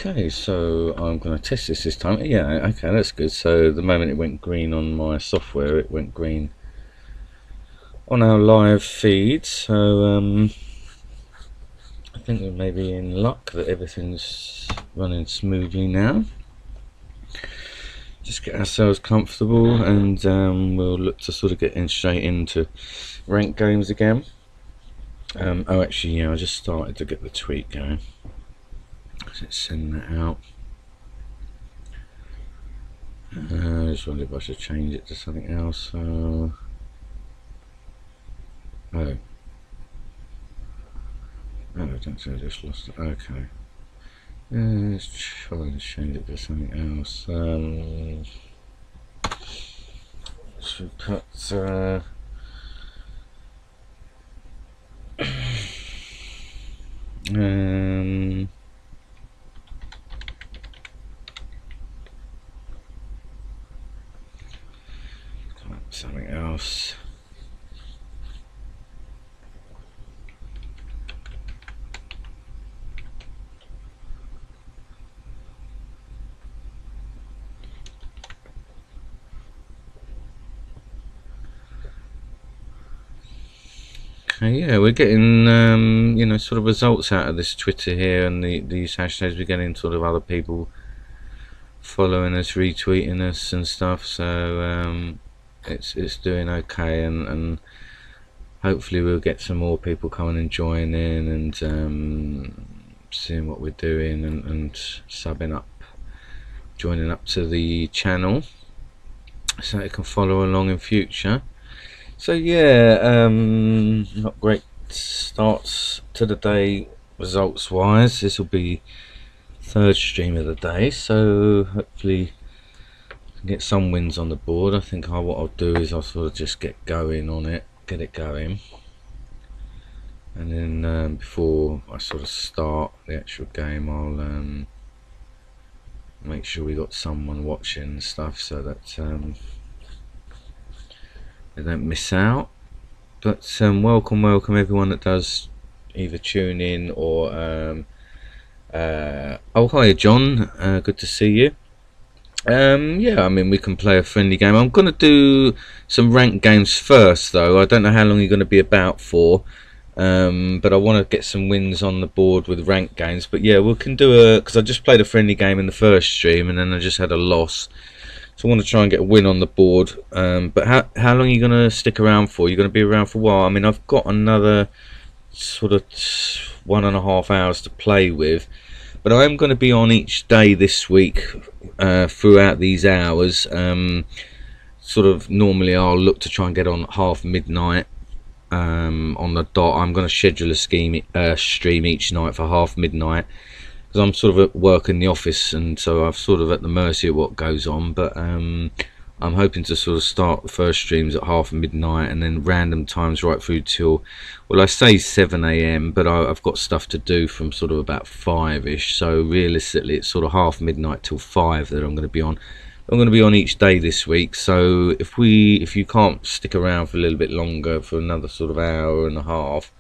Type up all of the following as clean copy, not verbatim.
Okay, so I'm going to test this time. Yeah, okay, that's good. So the moment it went green on my software, it went green on our live feed. So I think we may be in luck that everything's running smoothly now. Just get ourselves comfortable, and we'll look to sort of get straight into ranked games again. Oh, actually, yeah, I just started to get the tweet going. Let's send that out. I just wondered if I should change it to something else. Oh. Oh, I don't think I just lost it. Okay. Let's try and change it to something else. So put something else. Okay, yeah, we're getting you know, sort of results out of this Twitter here, and these hashtags. We're getting sort of other people following us, retweeting us and stuff. So it's doing okay, and hopefully we'll get some more people coming and joining in, and seeing what we're doing, and subbing up, joining up to the channel, so they can follow along in future. So yeah, not great starts to the day results wise. This will be third stream of the day, so hopefully get some wins on the board. I think what I'll do is I'll sort of just get going on it, get it going, and then before I sort of start the actual game, I'll make sure we got someone watching and stuff, so that they don't miss out. But welcome everyone that does either tune in or oh, hi John, good to see you. Yeah, I mean, we can play a friendly game. I'm gonna do some ranked games first though. I don't know how long you're gonna be about for, but I want to get some wins on the board with ranked games. But yeah, we can do because I just played a friendly game in the first stream and then I just had a loss, so I want to try and get a win on the board. But how long are you going to stick around for? You're going to be around for a while. I mean, I've got another sort of 1.5 hours to play with, but I am going to be on each day this week throughout these hours. Sort of normally I'll look to try and get on half midnight on the dot. I'm going to schedule a stream each night for half midnight, because I'm sort of at work in the office, and so I'm sort of at the mercy of what goes on. But I'm hoping to sort of start the first streams at half midnight, and then random times right through till, well, I say 7 AM, but I've got stuff to do from sort of about 5ish, so realistically it's sort of half midnight till 5 that I'm going to be on. I'm going to be on each day this week, so if you can't stick around for a little bit longer, for another sort of hour and a half,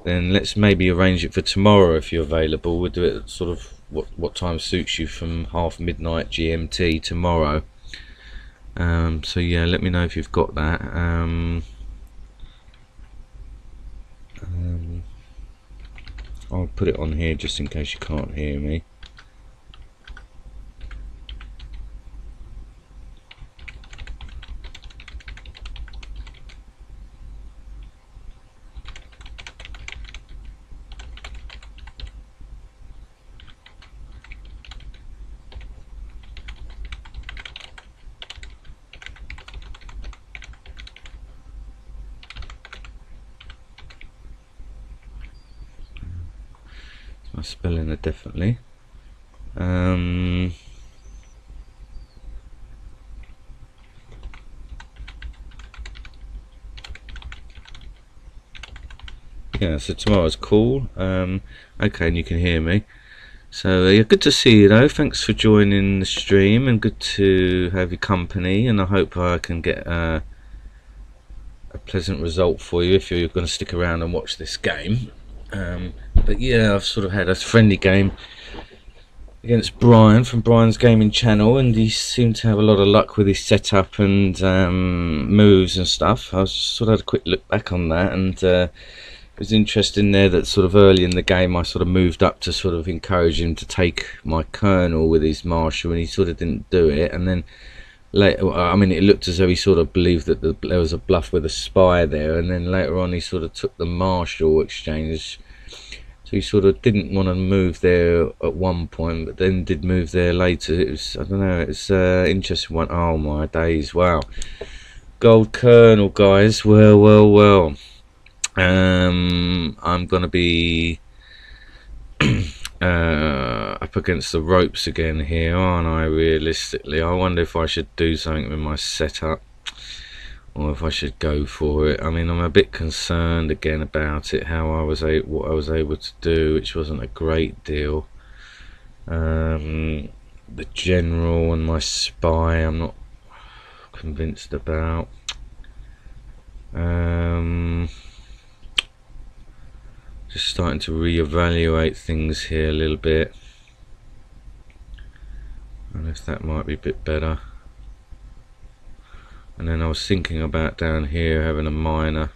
then let's maybe arrange it for tomorrow if you're available. We'll do it at sort of what time suits you from half midnight GMT tomorrow. So yeah, let me know if you've got that. I'll put it on here just in case you can't hear me. My spelling it definitely. Yeah, so tomorrow's cool. Okay, and you can hear me. So yeah, good to see you though. Thanks for joining the stream, and good to have your company. And I hope I can get a pleasant result for you if you're going to stick around and watch this game. But yeah, I've sort of had a friendly game against Brian from Brian's gaming channel, and he seemed to have a lot of luck with his setup and moves and stuff. I was just sort of had a quick look back on that, and it was interesting there that sort of early in the game I sort of moved up to sort of encourage him to take my colonel with his marshal, and he sort of didn't do it. And then later, I mean, it looked as though he sort of believed that there was a bluff with a spy there, and then later on he sort of took the marshal exchange. So he sort of didn't want to move there at one point, but then did move there later. It was, I don't know, it's interesting one. Oh my days, wow. Gold Colonel, guys. Well. I'm going to be up against the ropes again here, aren't I, realistically? I wonder if I should do something with my setup, or if I should go for it. I mean, I'm a bit concerned again about it, what I was able to do, which wasn't a great deal. The general and my spy I'm not convinced about. Just starting to reevaluate things here a little bit, and if that might be a bit better. And then I was thinking about down here having a minor.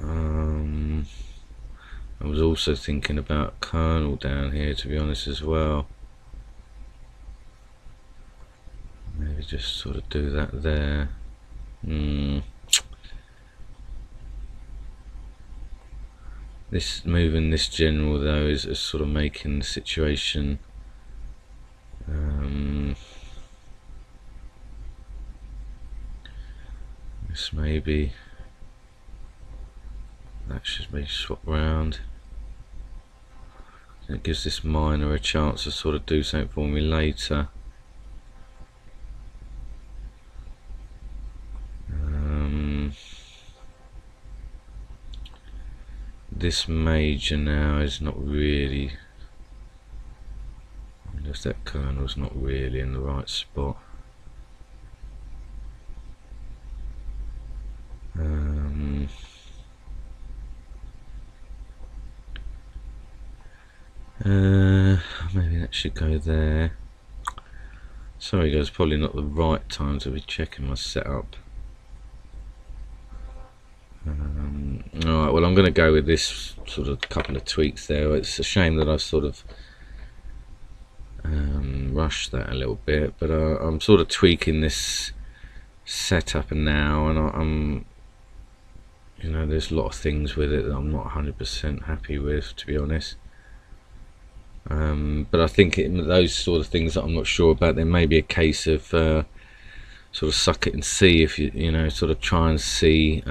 I was also thinking about colonel down here, to be honest, as well. Maybe just sort of do that there. This moving this general though is sort of making the situation this maybe that should be swapped round. It gives this miner a chance to sort of do something for me later. This major now is not really, just that colonel's not really in the right spot. Maybe that should go there. Sorry guys, probably not the right time to be checking my setup. Alright, well I'm going to go with this sort of couple of tweaks there. It's a shame that I sort of rushed that a little bit, but I'm sort of tweaking this setup now, and I'm you know, there's a lot of things with it that I'm not 100% happy with, to be honest. But I think those sort of things that I'm not sure about, there may be a case of sort of suck it and see, if you know, sort of try and see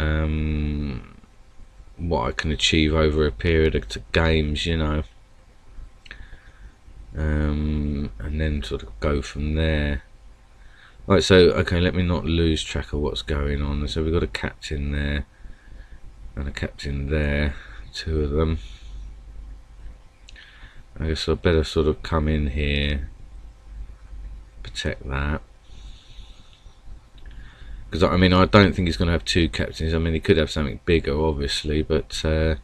what I can achieve over a period of games, you know, and then sort of go from there. Right, so okay, let me not lose track of what's going on. So we've got a captain there and a captain there, two of them. I guess I better sort of come in here, protect that, because I mean I don't think he's going to have two captains. I mean he could have something bigger obviously, but I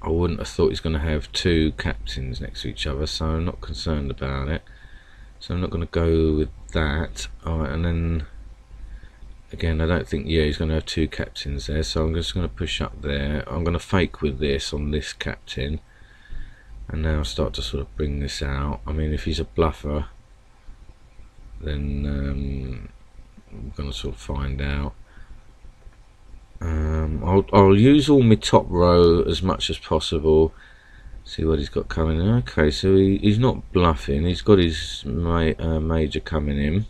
wouldn't have thought he's going to have two captains next to each other, so I'm not concerned about it. So I'm not going to go with that. Alright, and then again I don't think, yeah, he's going to have two captains there, so I'm just going to push up there. I'm going to fake with this on this captain, and now start to sort of bring this out. I mean if he's a bluffer, then I'm going to sort of find out. I'll use all my top row as much as possible, see what he's got coming in. Okay, so he's not bluffing, he's got his major coming in.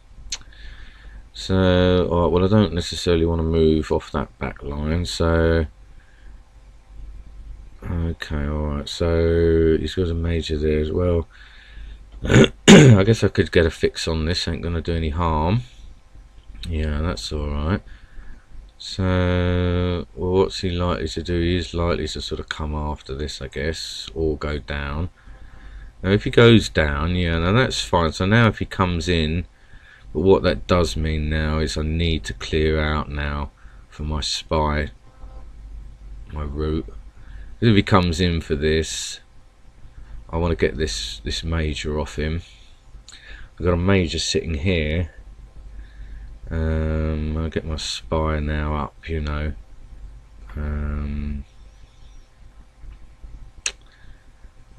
So alright, well I don't necessarily want to move off that back line, so okay, alright, so he's got a major there as well. I guess I could get a fix on this, ain't gonna do any harm. Yeah, that's alright. So, well, what's he likely to do? He's likely to sort of come after this, I guess, or go down. Now, if he goes down, yeah, now that's fine. So now if he comes in, but what that does mean now is I need to clear out now for my spy, my route. If he comes in for this, I want to get this major off him. I've got a major sitting here. I'll get my spy now up, you know. And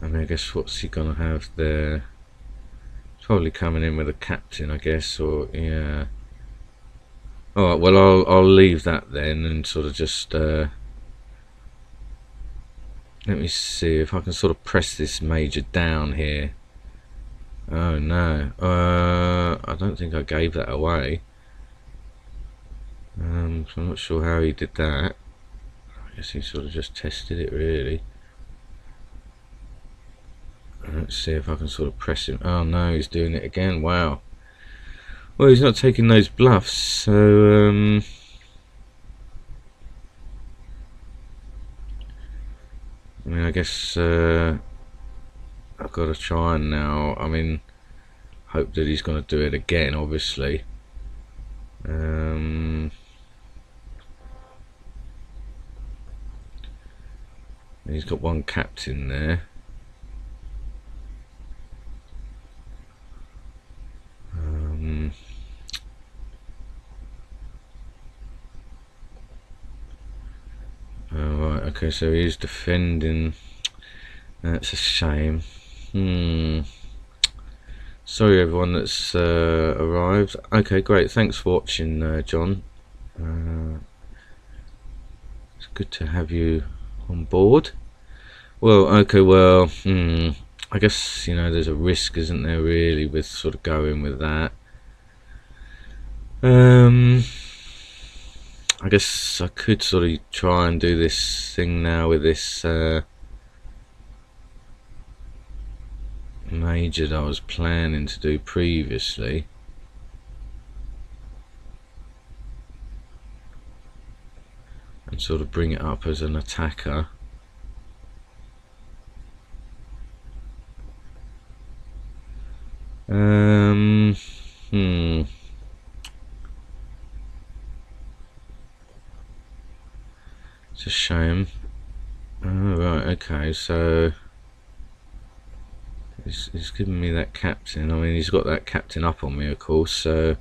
I guess what's he gonna have there? Probably coming in with a captain, I guess, or yeah. Alright, well I'll leave that then and sort of just let me see if I can sort of press this major down here. Oh no, I don't think I gave that away. So I'm not sure how he did that. I guess he sort of just tested it really. Let's see if I can sort of press him. Oh no, he's doing it again. Wow. Well, he's not taking those bluffs, so I mean, I guess I've got to try and now. I mean, hope that he's going to do it again. Obviously. He's got one captain there. Right, okay, so he's defending. That's a shame. Sorry everyone that's arrived. Okay, great, thanks for watching, John. It's good to have you on board. Well, okay, well, I guess, you know, there's a risk, isn't there, really, with sort of going with that. I guess I could sort of try and do this thing now with this major that I was planning to do previously. And sort of bring it up as an attacker. It's a shame. Oh, right, okay, so he's giving me that captain. I mean, he's got that captain up on me, of course, so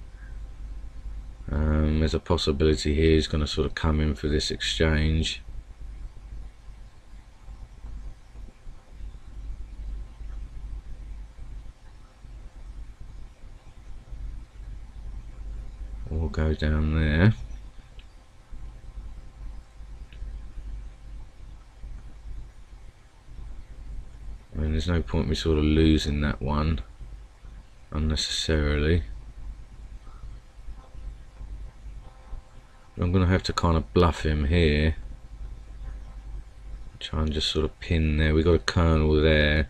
there's a possibility here he's going to sort of come in for this exchange. We'll go down there. I mean, there's no point me sort of losing that one unnecessarily. I'm going to have to kind of bluff him here. Try and just sort of pin there. We've got a colonel there.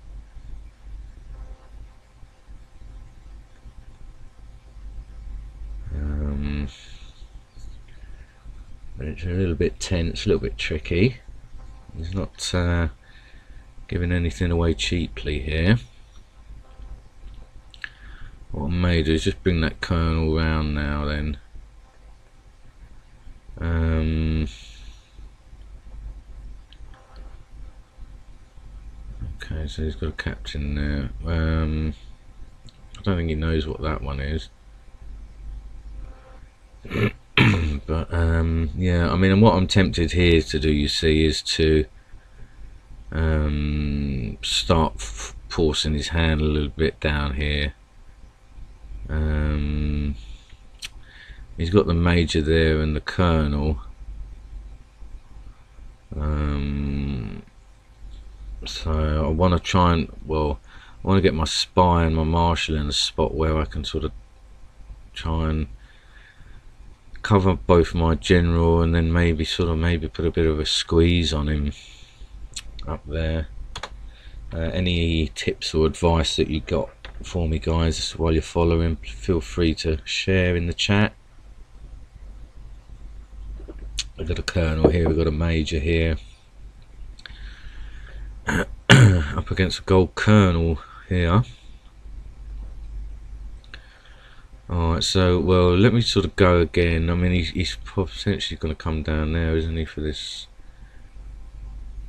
It's a little bit tense, a little bit tricky. He's not giving anything away cheaply here. What I may do is just bring that colonel round now then. Okay, so he's got a captain there. I don't think he knows what that one is. But yeah, I mean, and what I'm tempted here to do, you see, is to start forcing his hand a little bit down here. He's got the major there and the colonel. So I want to try and, well, I want to get my spy and my marshal in a spot where I can sort of try and cover both my general and then maybe put a bit of a squeeze on him up there. Any tips or advice that you got for me, guys, while you're following, feel free to share in the chat. We've got a kernel here, we've got a major here. Up against a gold kernel here. Alright, so, well, let me sort of go again. I mean, he's potentially going to come down there, isn't he, for this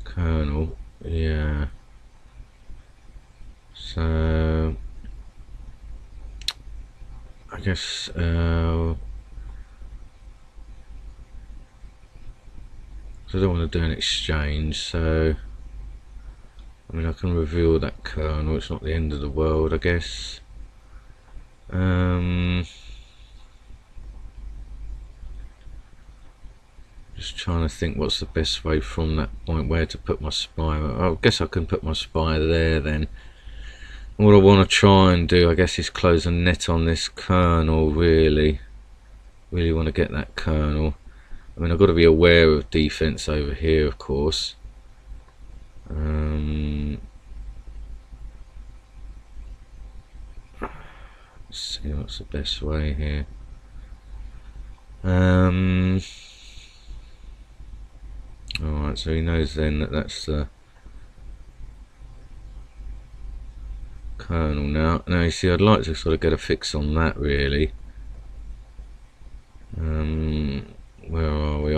kernel? Yeah. So, I guess, I don't want to do an exchange, so, I mean, I can reveal that kernel. It's not the end of the world, I guess. Just trying to think what's the best way from that point, where to put my spy. I guess I can put my spy there then. What I want to try and do, I guess, is close a net on this kernel, really want to get that kernel. I mean, I've got to be aware of defense over here, of course. Let's see what's the best way here. Alright, so he knows then that that's the kernel now. Now you see, I'd like to sort of get a fix on that, really. Where are we?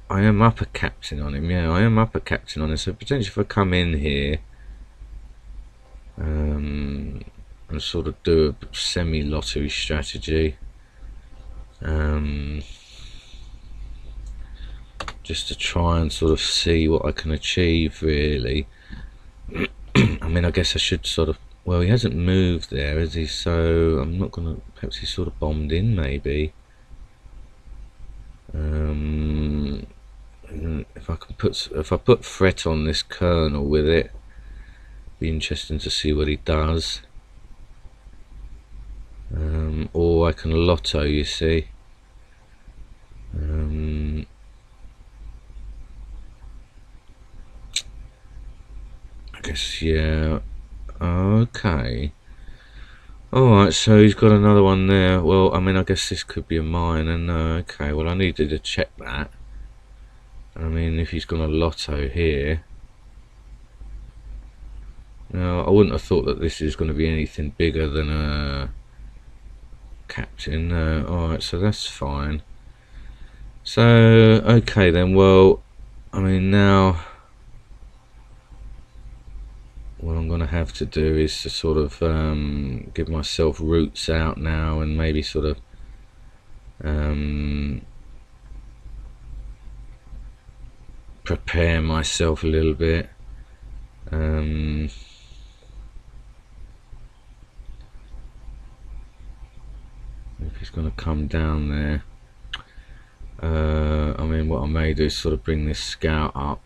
I am upper captain on him. Yeah, I am upper captain on him. So potentially if I come in here and sort of do a semi-lottery strategy, just to try and sort of see what I can achieve, really. I mean, I guess I should sort of, well, he hasn't moved there, has he? So I'm not gonna, perhaps he's sort of bombed in, maybe. If I can put threat on this kernel with it, be interesting to see what he does. Or I can lotto, you see. I guess, yeah. Okay. Alright, so he's got another one there. Well, I mean, I guess this could be a mine, and okay, well, I needed to check that. I mean, if he's got a lotto here. Now, I wouldn't have thought that this is going to be anything bigger than a captain. Alright, so that's fine. So, okay then, well, I mean, now what I'm going to have to do is to sort of give myself routes out now, and maybe sort of prepare myself a little bit. If he's going to come down there, I mean, what I may do is sort of bring this scout up,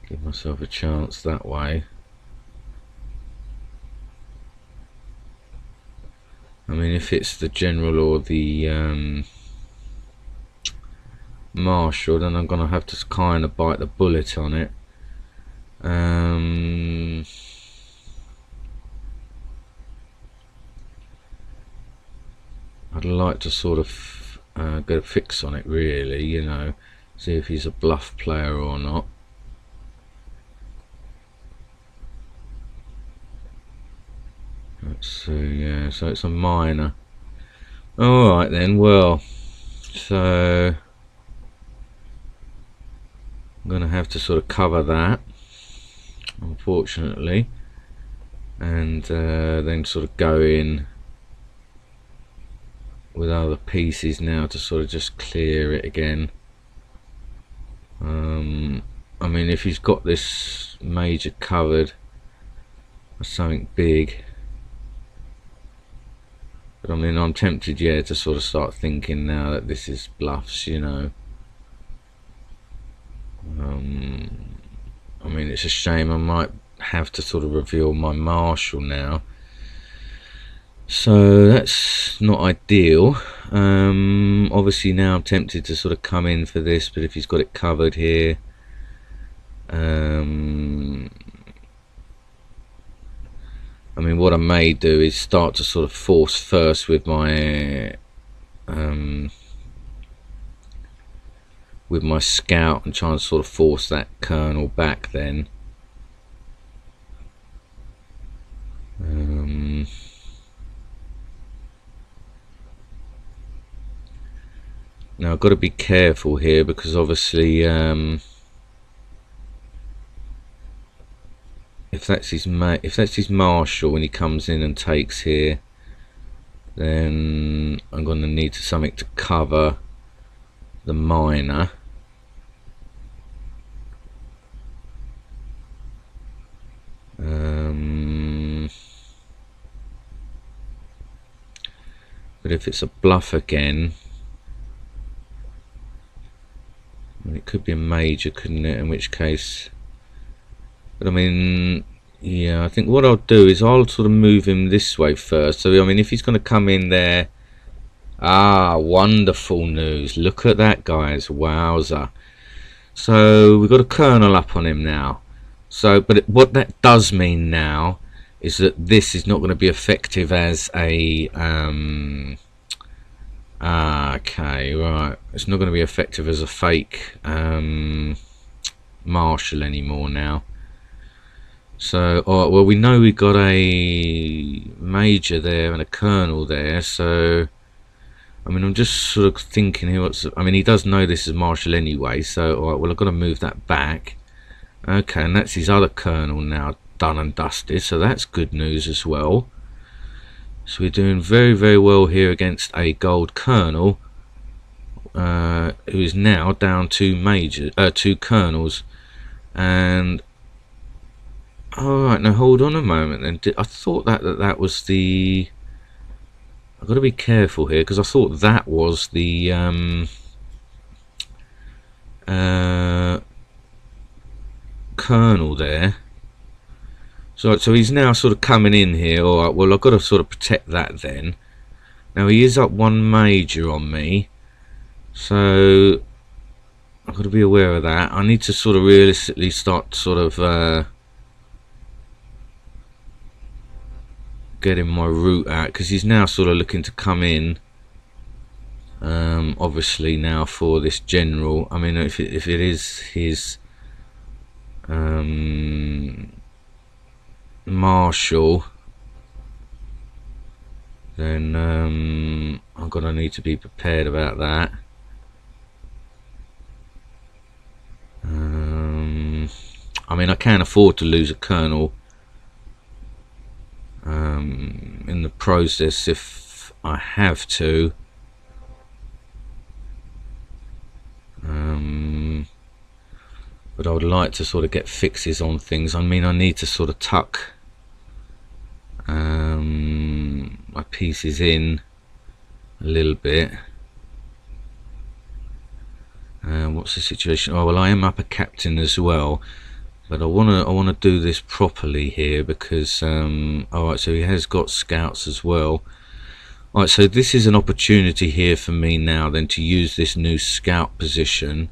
give myself a chance that way. I mean, if it's the general or the marshal, then I'm gonna have to kind of bite the bullet on it. I'd like to sort of get a fix on it, really, you know, see if he's a bluff player or not. Let's see, yeah, so it's a minor. Alright then, well, so I'm going to have to sort of cover that, unfortunately, and then sort of go in with other pieces now to sort of just clear it again. I mean, if he's got this major covered or something big, but I mean, I'm tempted, yeah, to sort of start thinking now that this is bluffs, you know. I mean, it's a shame. I might have to sort of reveal my marshal now, so that's not ideal. Obviously now I'm tempted to sort of come in for this, but if he's got it covered here, I mean, what I may do is start to sort of force first with my with my scout and try and sort of force that colonel back then. Now I've got to be careful here, because obviously if that's his marshal when he comes in and takes here, then I'm going to need something to cover the minor. But if it's a bluff again, it could be a major, couldn't it? In which case, but I mean, yeah, I think what I'll do is I'll sort of move him this way first. So I mean, if he's going to come in there, wonderful news! Look at that, guys! Wowza! So we've got a colonel up on him now. So, but what that does mean now is that this is not going to be effective as a okay, right, it's not going to be effective as a fake marshal anymore now. So, well, we know we got a major there and a colonel there. So I mean, I'm just sort of thinking here, I mean, he does know this is marshal anyway, so alright, well, I've got to move that back. Okay, and that's his other colonel now done and dusted, so that's good news as well. So we're doing very, very well here against a gold colonel, who is now down two colonels. And alright, now hold on a moment then. I thought that was the... I've got to be careful here, because I thought that was the colonel there. So he's now sort of coming in here. Alright, well, I've got to sort of protect that then. Now he is up one major on me, so I've got to be aware of that. I need to sort of realistically start sort of getting my route out, because he's now sort of looking to come in, obviously now for this general. I mean, if it is his marshal, then I'm gonna need to be prepared about that. I mean, I can't afford to lose a colonel in the process if I have to. But I would like to sort of get fixes on things. I mean, I need to sort of tuck my pieces in a little bit. What's the situation? Oh well, I am up a captain as well, but I wanna do this properly here, because alright, so he has got scouts as well. Alright, so this is an opportunity here for me now then to use this new scout position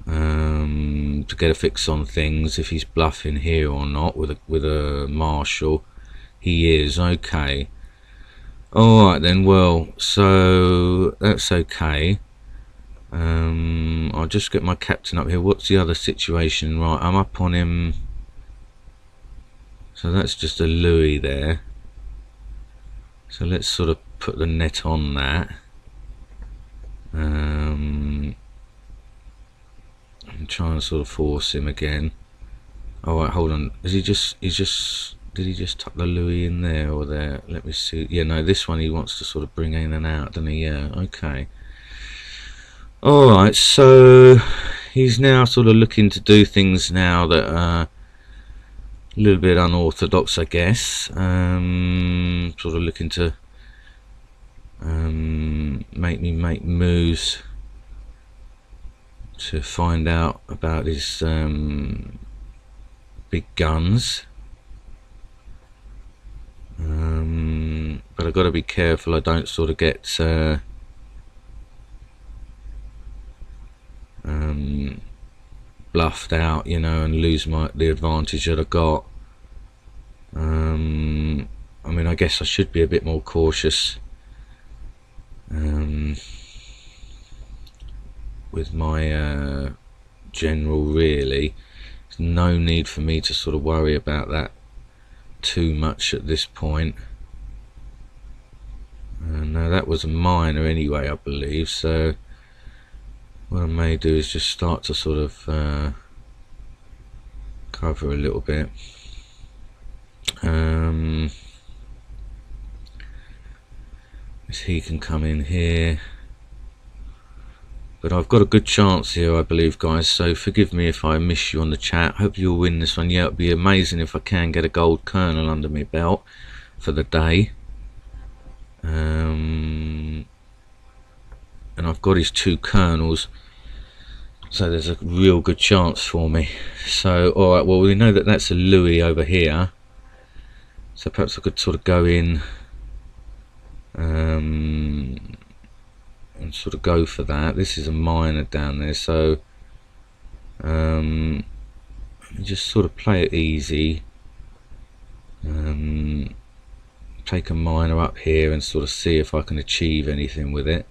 to get a fix on things, if he's bluffing here or not with a marshal. He is, okay. Alright then, well, so that's okay. I'll just get my captain up here. What's the other situation? Right, I'm up on him. So that's just a Louis there. So let's sort of put the net on that. And try and sort of force him again. Alright, hold on. Did he just tuck the Louis in there or there? Let me see. Yeah, no, this one he wants to sort of bring in and out, doesn't he? Yeah, okay. Alright, so he's now sort of looking to do things now that are a little bit unorthodox, I guess. Sort of looking to make me make moves to find out about his big guns. But I've got to be careful I don't sort of get bluffed out, you know, and lose the advantage that I got. I mean, I guess I should be a bit more cautious. with my general, really. There's no need for me to sort of worry about that too much at this point. No, that was a minor anyway, I believe, so what I may do is just start to sort of cover a little bit. He can come in here, but I've got a good chance here, I believe, guys, so forgive me if I miss you on the chat. Hope you'll win this one. Yeah, it'd be amazing if I can get a gold kernel under my belt for the day. And I've got his 2 kernels, so there's a real good chance for me. So alright, well, we know that that's a Louis over here, so perhaps I could sort of go in and sort of go for that. This is a minor down there, so just sort of play it easy, take a minor up here and sort of see if I can achieve anything with it.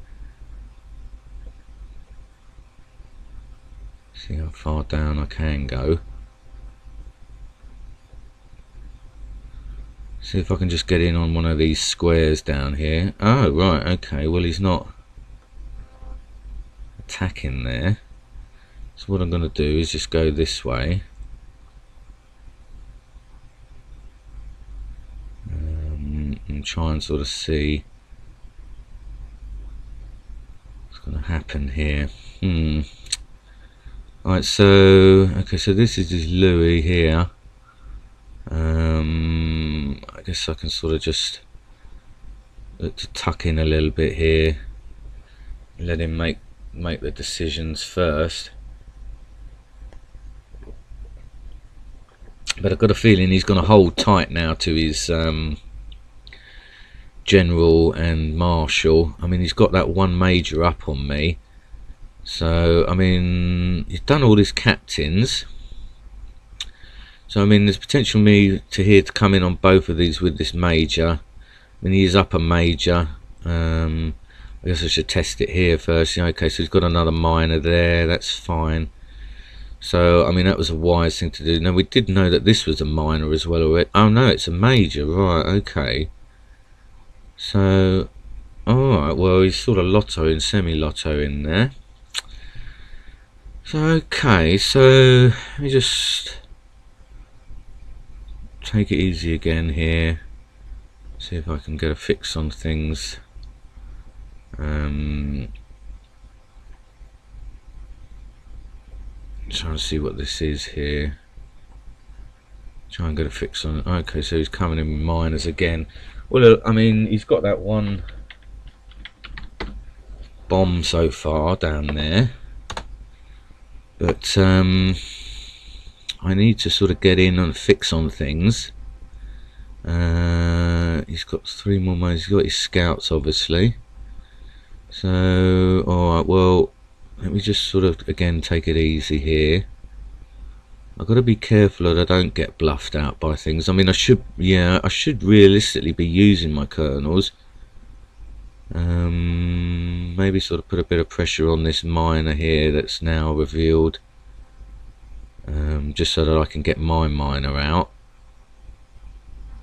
See how far down I can go. See if I can just get in on one of these squares down here. Oh, right, okay, well, he's not attacking there. So what I'm going to do is just go this way. And try and sort of see what's going to happen here. Alright, so okay, so this is his Louis here. I guess I can sort of just look to tuck in a little bit here, let him make the decisions first. But I've got a feeling he's going to hold tight now to his general and marshal. I mean, he's got that 1 major up on me, so I mean, he's done all his captains, so I mean, there's potential me to come in on both of these with this major. I mean, he's up a major. I guess I should test it here first. Okay, so he's got another minor there, that's fine. So I mean, that was a wise thing to do. Now, we did know that this was a minor as well already. Oh no, it's a major, right? Okay, so alright, well, he's sort of lotto and semi-lotto in there. So okay, so let me just take it easy again here, see if I can get a fix on things. Trying to see what this is here, try and get a fix on it. Okay, so he's coming in with minors again. Well, I mean, he's got that 1 bomb so far down there, but I need to sort of get in and fix on things. He's got 3 more minors. He's got his scouts, obviously. So alright, well, let me just sort of again take it easy here. I've got to be careful that I don't get bluffed out by things. I mean, I should realistically be using my kernels. Maybe sort of put a bit of pressure on this minor here that's now revealed, just so that I can get my minor out.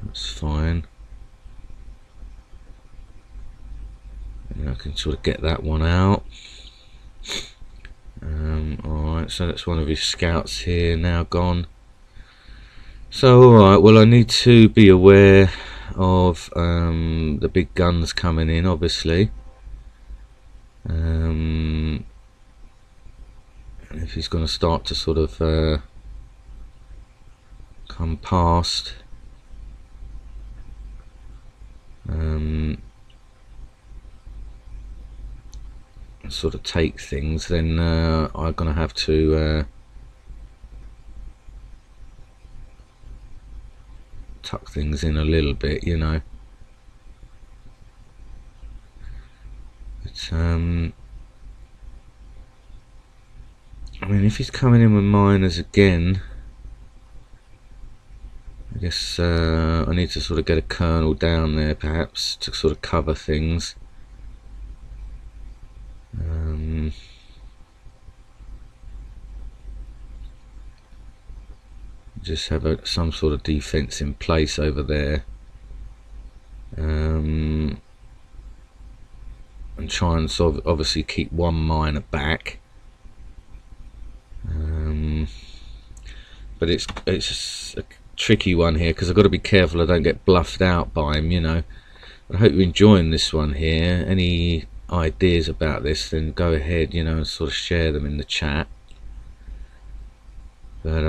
That's fine. And I can sort of get that one out. Alright, so that's one of his scouts here now gone. So alright, well, I need to be aware of the big guns coming in, obviously. If he's going to start to sort of come past, sort of take things, then I'm going to have to tuck things in a little bit, you know. But I mean, if he's coming in with minors again, I guess I need to sort of get a kernel down there perhaps to sort of cover things. just have some sort of defense in place over there, and try and obviously keep one miner back. But it's a tricky one here, because I've got to be careful I don't get bluffed out by him, you know. I hope you're enjoying this one here. Any ideas about this, then go ahead, you know, and sort of share them in the chat. But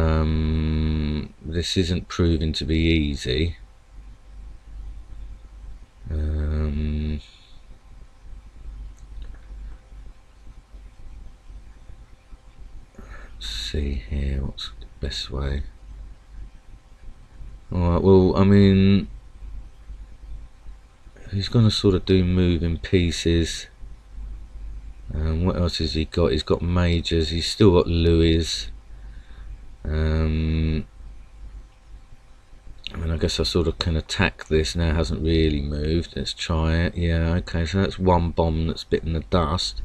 this isn't proving to be easy. Let's see here, what's the best way? Alright, well, I mean, he's going to sort of do moving pieces. What else has he got? He's got majors, he's still got Louis. I mean, I guess I sort of can attack this now. It hasn't really moved. Let's try it. Yeah, okay, so that's one bomb that's bitten the dust.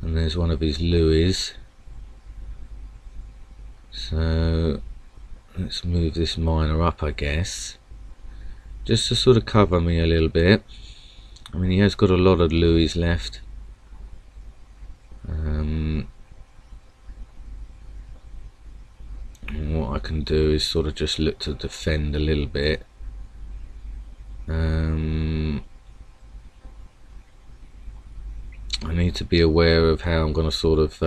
And there's one of his Louis. So let's move this miner up, I guess, just to sort of cover me a little bit. I mean, he has got a lot of Louis left. What I can do is sort of just look to defend a little bit. I need to be aware of how I'm going to sort of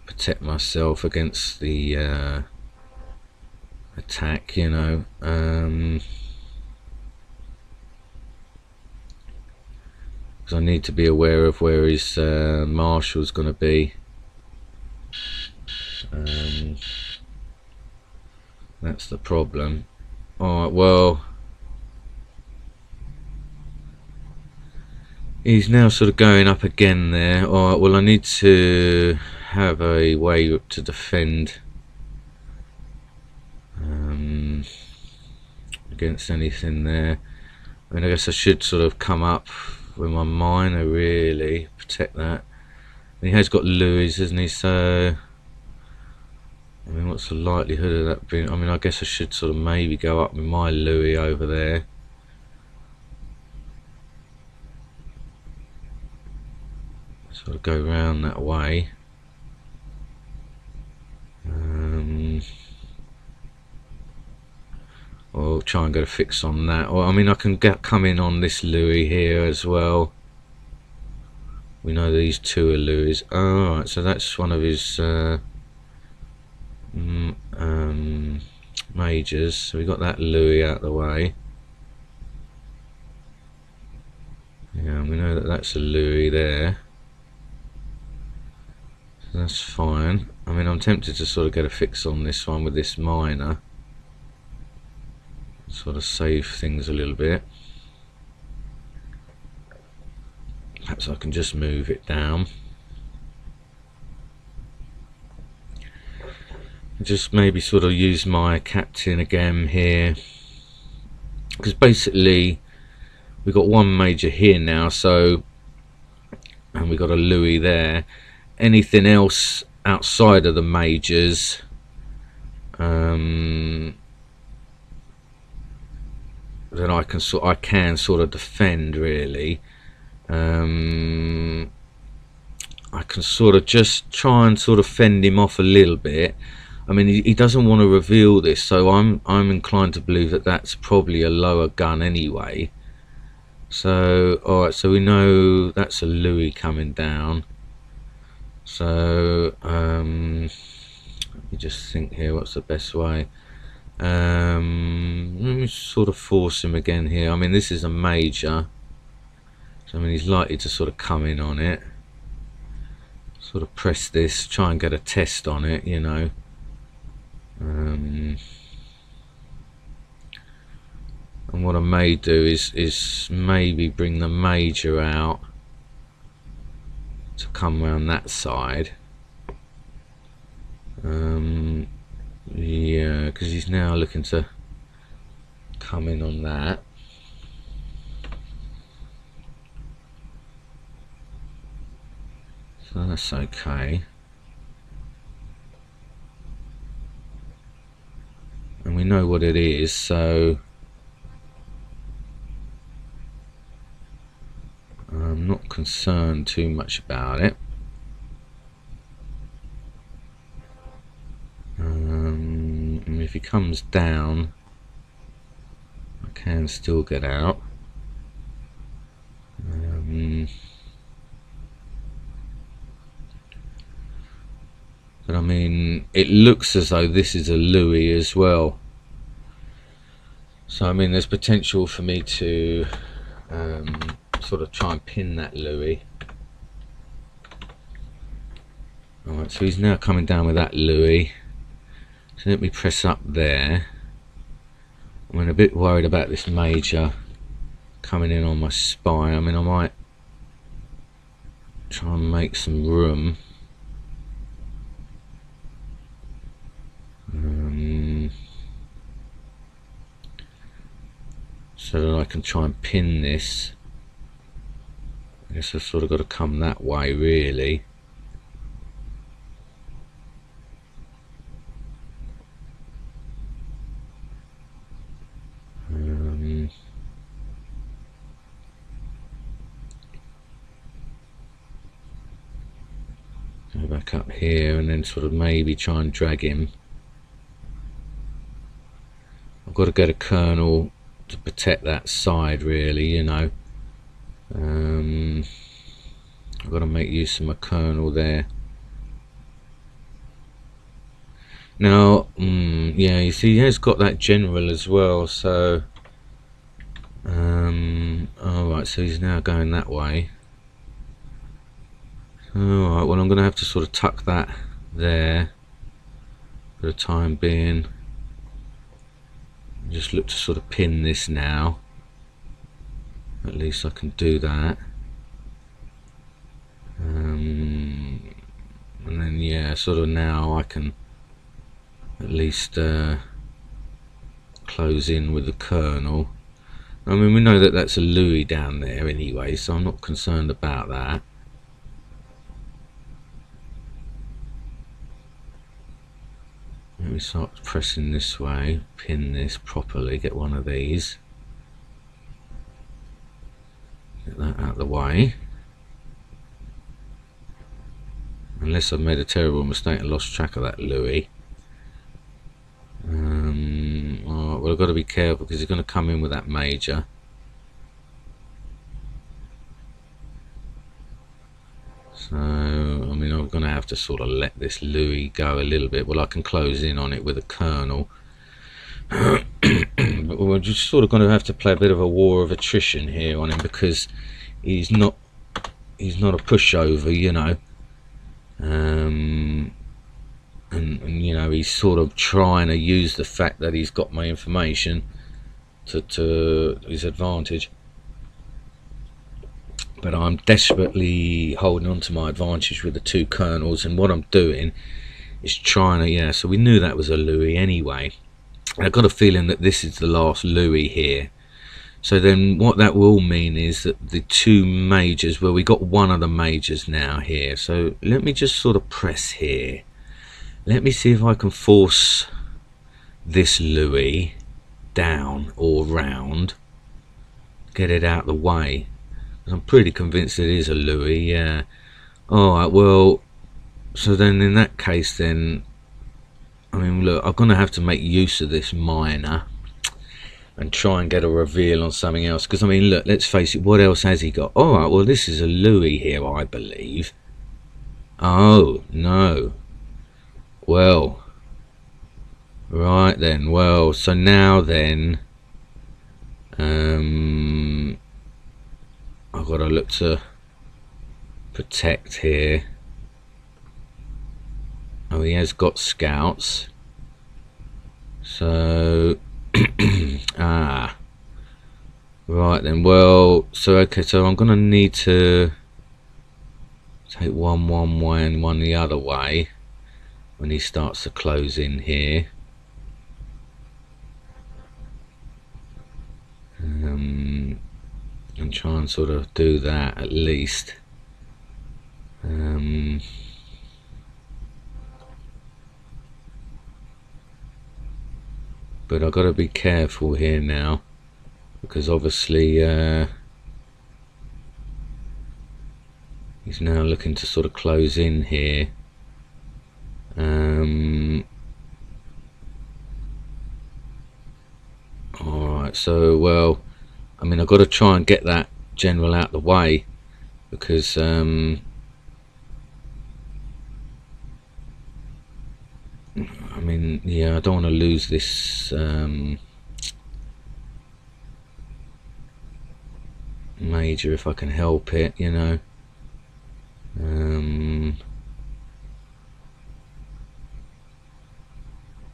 protect myself against the attack, you know. Because I need to be aware of where his marshal's going to be. That's the problem. Alright, well, he's now sort of going up again there. Alright, well, I need to have a way to defend against anything there. I mean, I guess I should sort of come up with my miner, really protect that. And he has got Louis, hasn't he? So I mean, what's the likelihood of that being? I mean, I guess I should sort of maybe go up with my Louis over there. Sort of go round that way. Or try and get a fix on that. Or I mean, I can come in on this Louis here as well. We know these two are Louis. Oh, alright, so that's one of his majors. So we got that Louis out of the way. Yeah, we know that that's a Louis there. So that's fine. I mean, I'm tempted to sort of get a fix on this one with this miner. Sort of save things a little bit. Perhaps I can just move it down. Just maybe sort of use my captain again here, because basically we've got one major here now, so, and we've got a Louis there. Anything else outside of the majors, then I can sort of defend, really. I can sort of just try and sort of fend him off a little bit. I mean, he doesn't want to reveal this, so I'm inclined to believe that that's probably a lower gun anyway. So, alright, so we know that's a Louis coming down. So, let me just think here, what's the best way? Let me sort of force him again here. I mean, this is a major, so I mean, he's likely to sort of come in on it. Sort of press this, try and get a test on it, you know. And what I may do is maybe bring the major out to come around that side. Yeah, because he's now looking to come in on that. So that's okay. we know what it is, so I'm not concerned too much about it. And if he comes down, I can still get out. But I mean, it looks as though this is a Louis as well. So I mean, there's potential for me to sort of try and pin that Louis. Alright, so he's now coming down with that Louis. So let me press up there. I'm a bit worried about this major coming in on my spine. I mean, I might try and make some room. So that I can try and pin this. I guess I've sort of got to come that way, really. Go back up here and then sort of maybe try and drag him. I've got to get a kernel to protect that side, really, you know. I've got to make use of my kernel there. Now, yeah, you see, he has got that general as well, so alright, so he's now going that way. Alright, well, I'm going to have to sort of tuck that there for the time being. Just look to sort of pin this now. At least I can do that. And then, yeah, sort of now I can at least close in with the kernel. I mean, we know that that's a Louis down there anyway, so I'm not concerned about that. Let me start pressing this way, pin this properly, get one of these. Get that out of the way. Unless I've made a terrible mistake and lost track of that Louis. Alright, well, I've got to be careful because he's going to come in with that major. So, I mean, I'm going to have to sort of let this Louis go a little bit. Well, I can close in on it with a kernel. But we're just sort of going to have to play a bit of a war of attrition here on him because he's not a pushover, you know. And you know, he's sort of trying to use the fact that he's got my information to his advantage. But I'm desperately holding on to my advantage with the two kernels, and what I'm doing is trying to, yeah, so we knew that was a Louis anyway. I've got a feeling that this is the last Louis here. So then what that will mean is that the two majors, well, we got one of the majors now here. So let me just sort of press here. Let me see if I can force this Louis down or round. Get it out of the way. I'm pretty convinced it is a Louis, yeah. Alright, well, so then in that case then, I mean, look, I'm going to have to make use of this minor and try and get a reveal on something else. Because, I mean, look, let's face it, what else has he got? Alright, well, this is a Louis here, I believe. Oh, no. Well, right then, well, so now then, I've got to look to protect here. Oh, he has got scouts. So, right then, well, so, okay, so I'm going to need to take one way and one the other way when he starts to close in here. And try and sort of do that at least. but I've got to be careful here now, because obviously he's now looking to sort of close in here. Alright, so, well, I mean, I've got to try and get that general out the way, because I mean, yeah, I don't want to lose this major if I can help it, you know.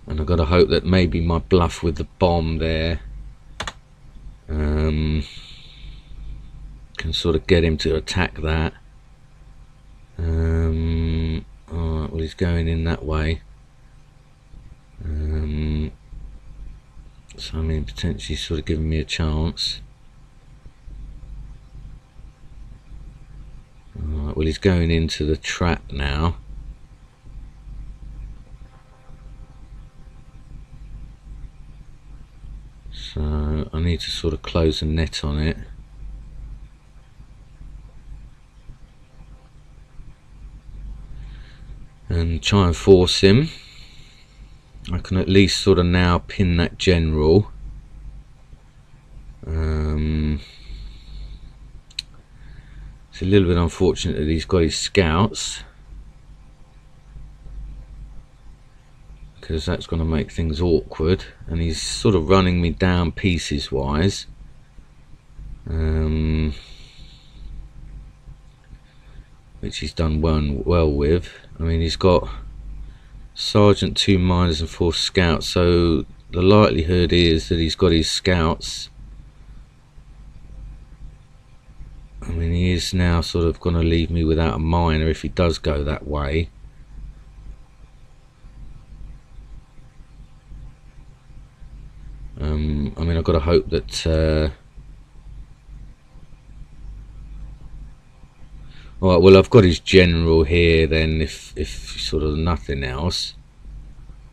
And I've got to hope that maybe my bluff with the bomb there can sort of get him to attack that. Alright, well, he's going in that way. So I mean, potentially sort of giving me a chance. Alright, well, he's going into the trap now. So I need to sort of close the net on it. And try and force him. I can at least sort of now pin that general. It's a little bit unfortunate that he's got his scouts, because that's going to make things awkward, and he's sort of running me down pieces wise. Which he's done well with. I mean, he's got Sergeant, 2 miners and 4 scouts, so the likelihood is that he's got his scouts. I mean, he is now sort of going to leave me without a miner if he does go that way. I mean, I've got to hope that alright, well, I've got his general here then, if sort of nothing else,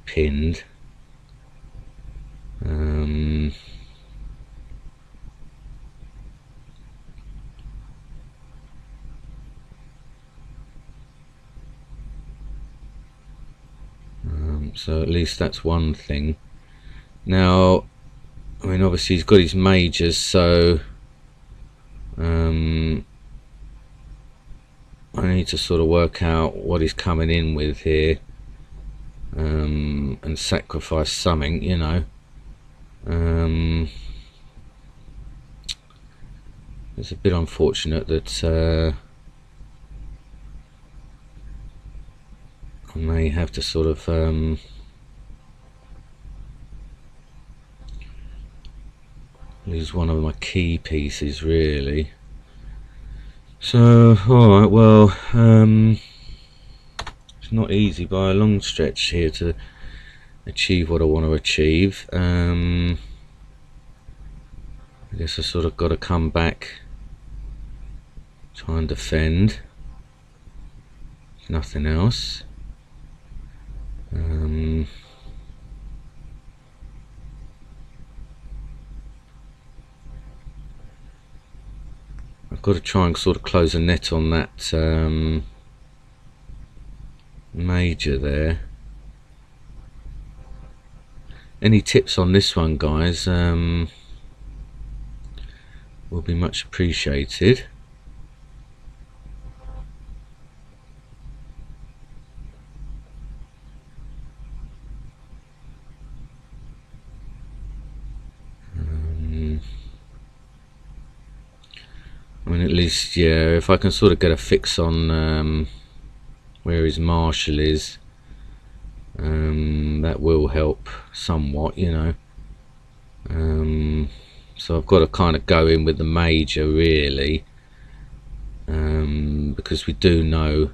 pinned. So at least that's one thing. Now, I mean, obviously he's got his majors, so I need to sort of work out what he's coming in with here, and sacrifice something, you know. It's a bit unfortunate that I may have to sort of lose one of my key pieces, really. So, alright, well, it's not easy by a long stretch here to achieve what I want to achieve. I guess I sort of got to come back, try and defend, if nothing else. I've got to try and sort of close a net on that major there. Any tips on this one, guys, will be much appreciated. I mean, at least, yeah, if I can sort of get a fix on where his marshal is, that will help somewhat, you know. So I've got to kind of go in with the major, really, because we do know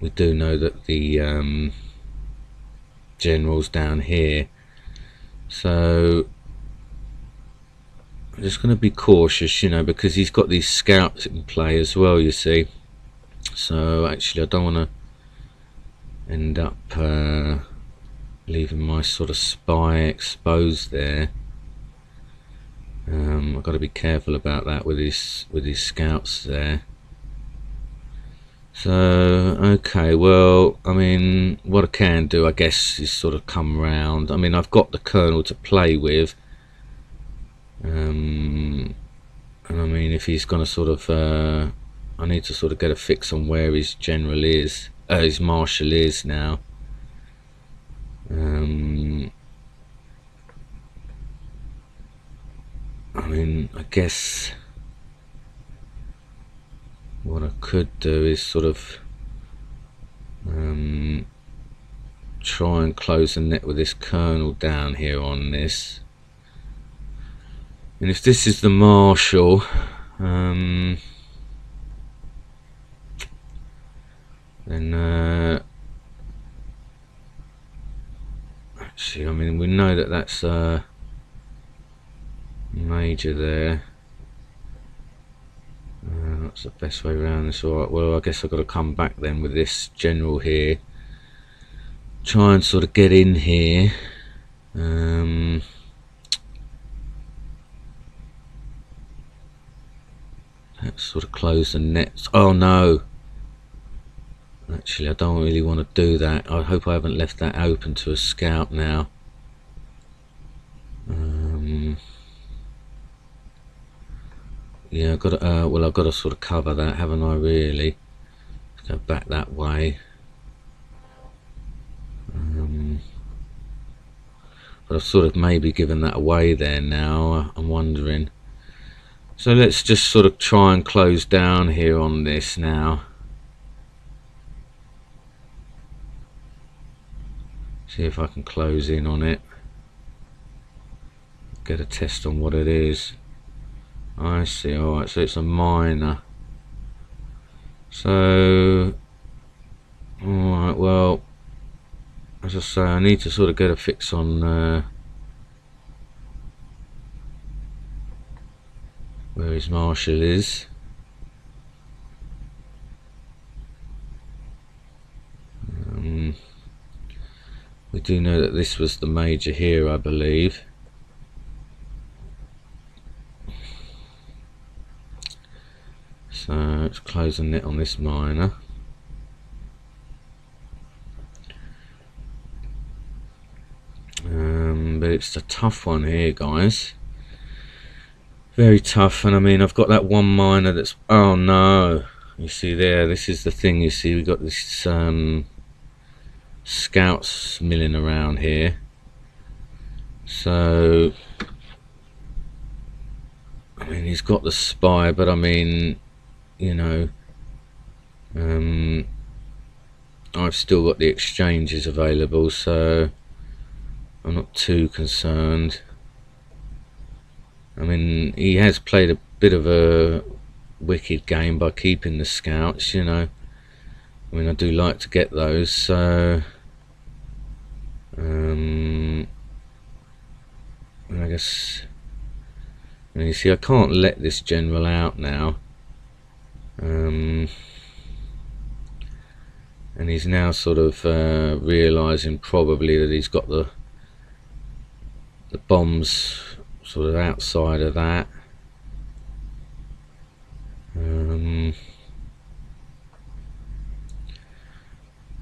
that the general's down here. So I'm just going to be cautious, you know, because he's got these scouts in play as well, you see. So actually I don't want to end up leaving my sort of spy exposed there. I've got to be careful about that with his scouts there. So okay, well, I mean, what I can do, I guess, is sort of come round. I mean, I've got the colonel to play with, and I mean, if he's going to sort of, I need to sort of get a fix on where his general is, his marshal is now. I mean, I guess what I could do is sort of try and close the net with this colonel down here on this. And if this is the marshal, then actually, I mean, we know that that's major there. That's the best way around this. Alright, well, I guess I've got to come back then with this general here, try and sort of get in here. Let's sort of close the nets. Oh no, actually I don't really want to do that. I hope I haven't left that open to a scout now. Yeah, I've got to, well, I've got to sort of cover that, haven't I, really? Let's go back that way. But I've sort of maybe given that away there now, I'm wondering. So let's just sort of try and close down here on this now. See if I can close in on it. Get a test on what it is. I see, alright, so it's a minor. So, alright, well, as I say, I need to sort of get a fix on where his marshal is. We do know that this was the major here, I believe. So let's close the net on this minor. But it's a tough one here, guys. Very tough. And I mean, I've got that one minor that's, oh no, you see there, this is the thing, you see, we've got this scouts milling around here. So I mean, he's got the spy, but I mean, you know, I've still got the exchanges available, so I'm not too concerned. I mean, he has played a bit of a wicked game by keeping the scouts, you know. I mean, I do like to get those, so I guess, and you see, I can't let this general out now. And he's now sort of realising probably that he's got the bombs sort of outside of that. But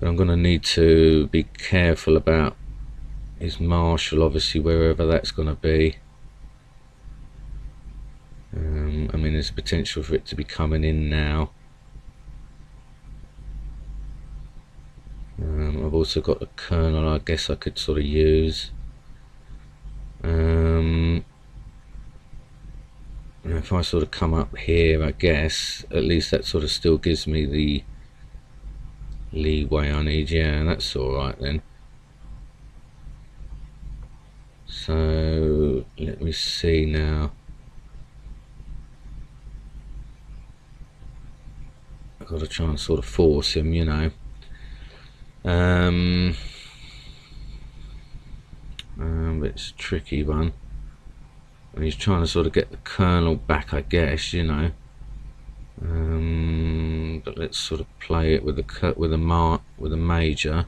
I'm going to need to be careful about his marshal, obviously, wherever that's going to be. I mean, there's potential for it to be coming in now. I've also got the colonel, I guess I could sort of use. If I sort of come up here, I guess, at least that sort of still gives me the leeway I need. Yeah, that's alright then. So, let me see now. I've got to try and sort of force him, you know. But it's a tricky one. And he's trying to sort of get the colonel back, I guess, you know. But let's sort of play it with a major.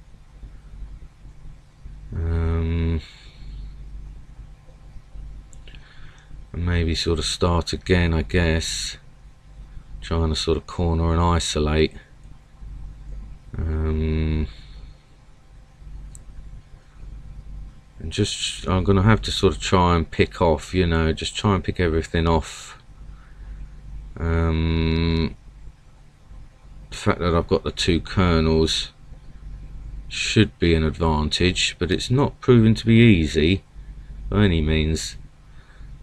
And maybe sort of start again, I guess, trying to sort of corner and isolate. And just, I'm gonna have to sort of try and pick off, you know, just try and pick everything off. The fact that I've got the two kernels should be an advantage, but it's not proven to be easy by any means.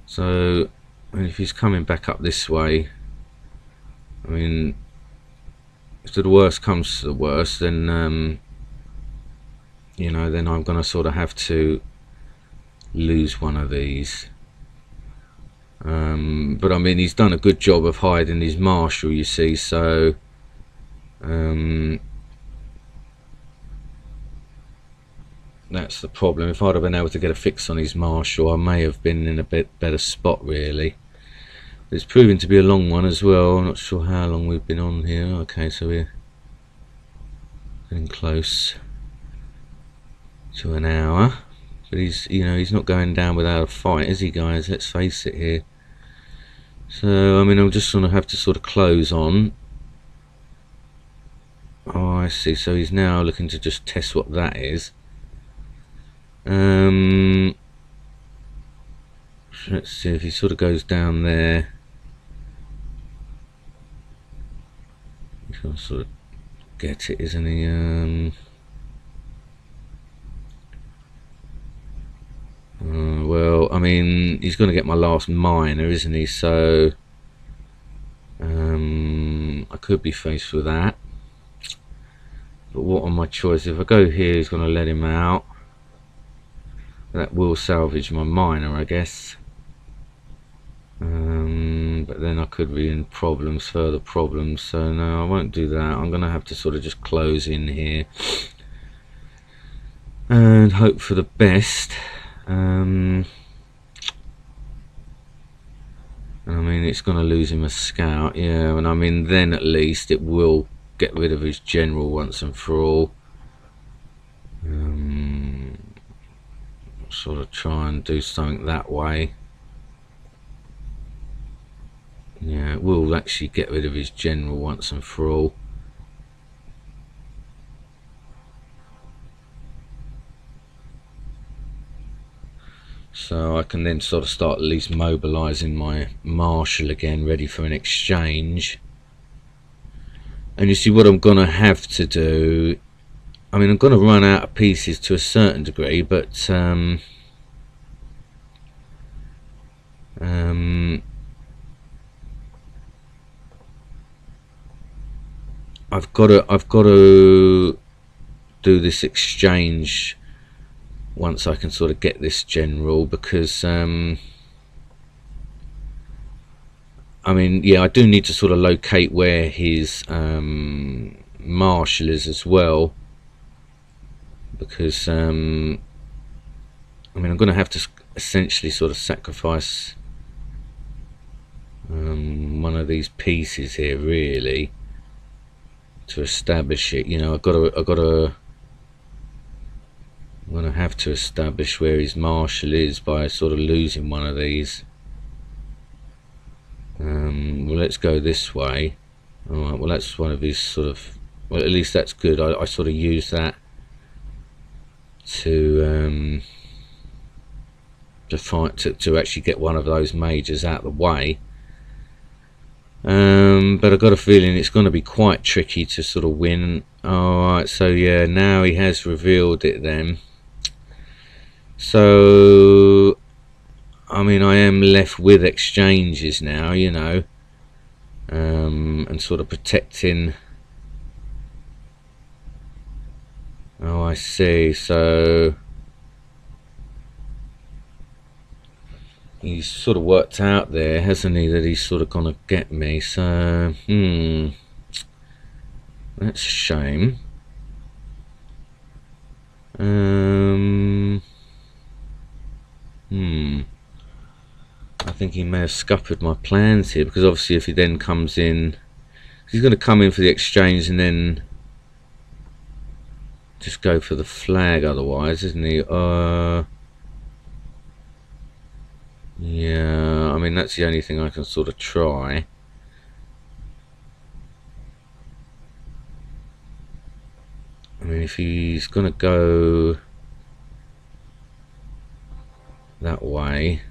So, and if he's coming back up this way, I mean, if the worst comes to the worst, then you know, then I'm gonna sort of have to lose one of these. But I mean, he's done a good job of hiding his marshal, you see, so that's the problem. If I'd have been able to get a fix on his marshal, I may have been in a bit better spot, really. It's proving to be a long one as well. I'm not sure how long we've been on here. Okay, so we're getting close to an hour. But he's, you know, he's not going down without a fight, is he, guys? Let's face it here. So, I mean, I'm just going to have to sort of close on. Oh, I see. So he's now looking to just test what that is. So let's see if he sort of goes down there. He's going to sort of get it, isn't he? Well, I mean, he's going to get my last miner, isn't he? So I could be faced with that. But what are my choices? If I go here, he's going to let him out. That will salvage my miner, I guess. But then I could be in problems, further problems. So no, I won't do that. I'm going to have to sort of just close in here and hope for the best. And I mean, it's going to lose him a scout, yeah, and I mean, then at least it will get rid of his general once and for all. Sort of try and do something that way. Yeah, it will actually get rid of his general once and for all. So I can then sort of start at least mobilising my marshal again, ready for an exchange. And you see what I'm going to have to do. I mean, I'm going to run out of pieces to a certain degree, but I've got to do this exchange once I can sort of get this general, because I mean, yeah, I do need to sort of locate where his marshal is as well, because I mean, I'm going to have to essentially sort of sacrifice one of these pieces here, really, to establish it. You know, I'm going to have to establish where his marshal is by sort of losing one of these. Well, let's go this way. Alright, well, that's one of his sort of, well, at least that's good. I sort of use that to fight, to actually get one of those majors out of the way. But I've got a feeling it's going to be quite tricky to sort of win. Alright, so yeah, now he has revealed it then. So I mean, I am left with exchanges now, you know, and sort of protecting. Oh, I see. So he's sort of worked out there, hasn't he, that he's sort of gonna get me. So that's a shame. I think he may have scuppered my plans here, because obviously if he then comes in He's going to come in for the exchange and then just go for the flag otherwise, isn't he? Yeah, I mean, that's the only thing I can sort of try. I mean, if he's going to go that way,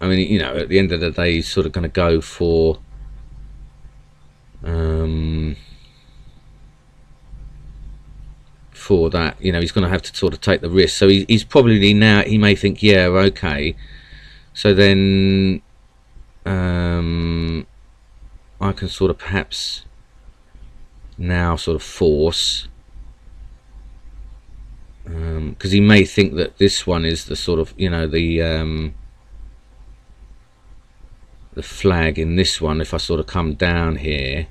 I mean, you know, at the end of the day, he's sort of going to go for that. You know, he's going to have to sort of take the risk. So he's probably now, he may think, yeah, okay. So then I can sort of perhaps now sort of force, because he may think that this one is the sort of, you know, the flag in this one. If I sort of come down here,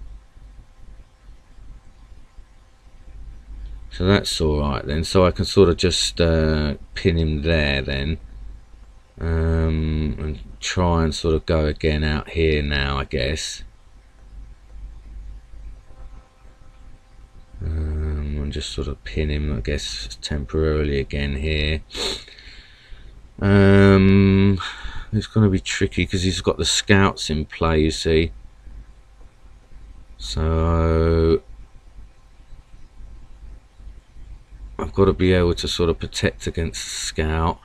so that's all right then. So I can sort of just pin him there then, and try and sort of go again out here now, I guess. And just sort of pin him, I guess, temporarily again here. It's going to be tricky because he's got the scouts in play, you see. So I've got to be able to sort of protect against the scout.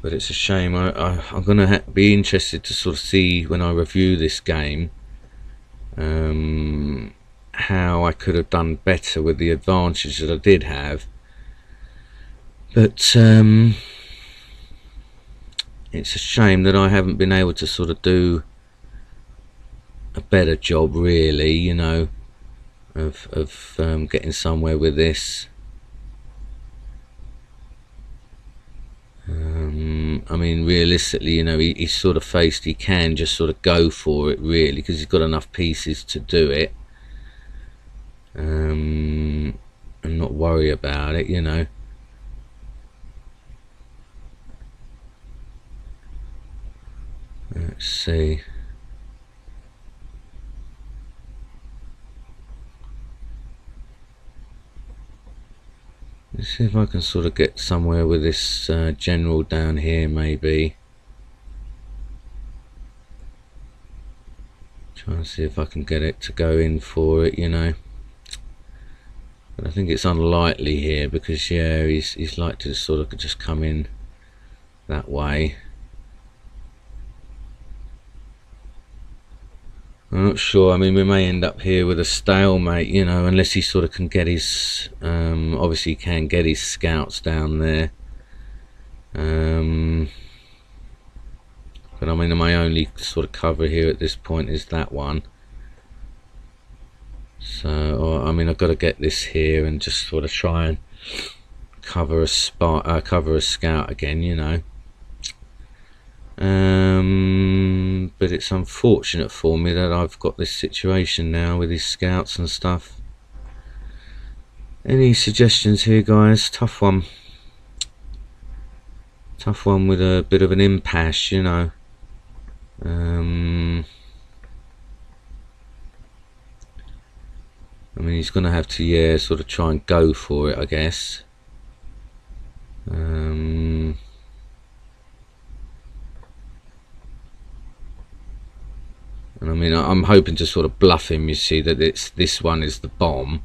But it's a shame. I'm going to be interested to sort of see when I review this game how I could have done better with the advantage that I did have. But it's a shame that I haven't been able to sort of do a better job, really, you know, of getting somewhere with this. I mean, realistically, you know, he's sort of faced, he can just sort of go for it, really, because he's got enough pieces to do it, and not worry about it, you know. Let's see. Let's see if I can sort of get somewhere with this general down here, maybe. Try and see if I can get it to go in for it, you know. But I think it's unlikely here because, yeah, he's like to sort of just come in that way. I'm not sure. I mean, we may end up here with a stalemate, you know, unless he sort of can get his, obviously he can get his scouts down there. But I mean, my only sort of cover here at this point is that one. So, I mean, I've got to get this here and just sort of try and cover a spot, cover a scout again, you know. But it's unfortunate for me that I've got this situation now with these scouts and stuff. Any suggestions here, guys? Tough one. Tough one with a bit of an impasse, you know. I mean, he's going to have to, yeah, sort of try and go for it, I guess. And I mean, I'm hoping to sort of bluff him. You see that this one is the bomb,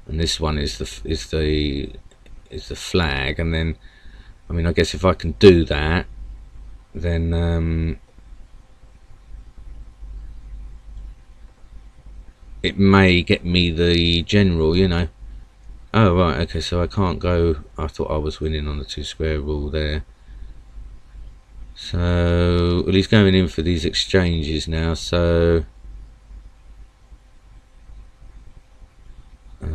and this one is the flag. And then, I mean, I guess if I can do that, then it may get me the general, you know. Oh right, okay. So I can't go. I thought I was winning on the 2 square rule there. So, well, he's going in for these exchanges now, so I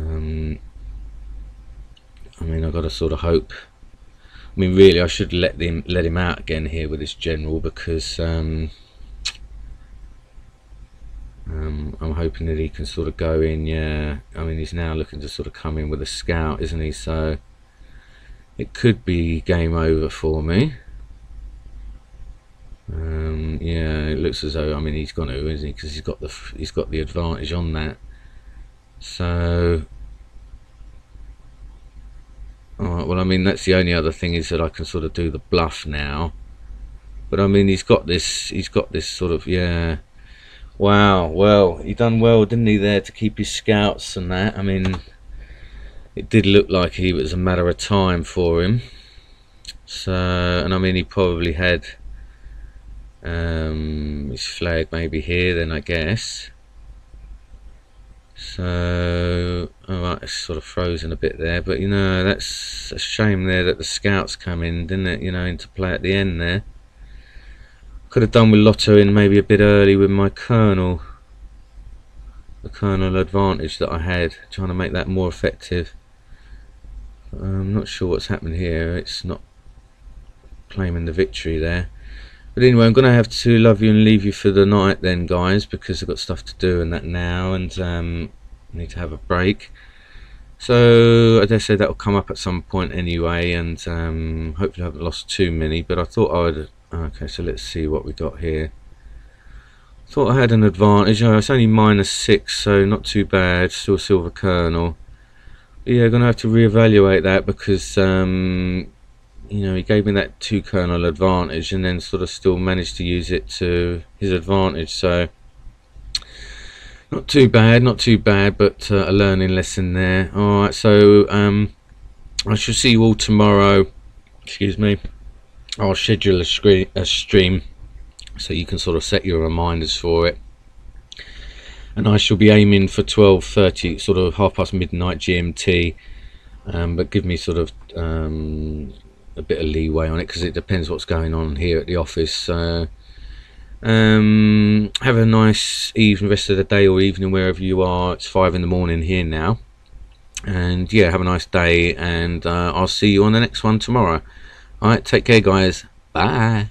mean, I've got to sort of hope. I mean, really, I should let him out again here with his general, because I'm hoping that he can sort of go in. Yeah, I mean, he's now looking to sort of come in with a scout, isn't he? So it could be game over for me. Yeah, it looks as though, I mean, he's got to, isn't he? Because he's got the advantage on that. So, alright, well, I mean, that's the only other thing, is that I can sort of do the bluff now. But I mean, he's got this sort of, yeah. Wow, well, he done well, didn't he, there, to keep his scouts and that. I mean, it did look like it was a matter of time for him. So, and I mean, he probably had his flag maybe here then, I guess. So, alright, it's sort of frozen a bit there, but you know, that's a shame there that the scouts come in, didn't it, you know, into play at the end there. Could have done with Lotto in maybe a bit early with my Colonel, the Colonel advantage that I had, trying to make that more effective. I'm not sure what's happened here, it's not claiming the victory there. But anyway, I'm going to have to love you and leave you for the night then, guys, because I've got stuff to do and that now, and need to have a break. So, as I said, that will come up at some point anyway, and hopefully I haven't lost too many, but I thought I would... Okay, so let's see what we got here. Thought I had an advantage. Oh, it's only -6, so not too bad. Still Silver Colonel. But yeah, going to have to reevaluate that, because you know, he gave me that 2 Colonel advantage and then sort of still managed to use it to his advantage. So not too bad, but a learning lesson there. Alright, so I shall see you all tomorrow. Excuse me. I'll schedule a stream so you can sort of set your reminders for it. And I shall be aiming for 12:30, sort of half past midnight GMT. But give me sort of a bit of leeway on it, because it depends what's going on here at the office. So have a nice rest of the day or evening wherever you are. It's 5 in the morning here now, and yeah, have a nice day, and I'll see you on the next one tomorrow. Alright, take care guys, bye.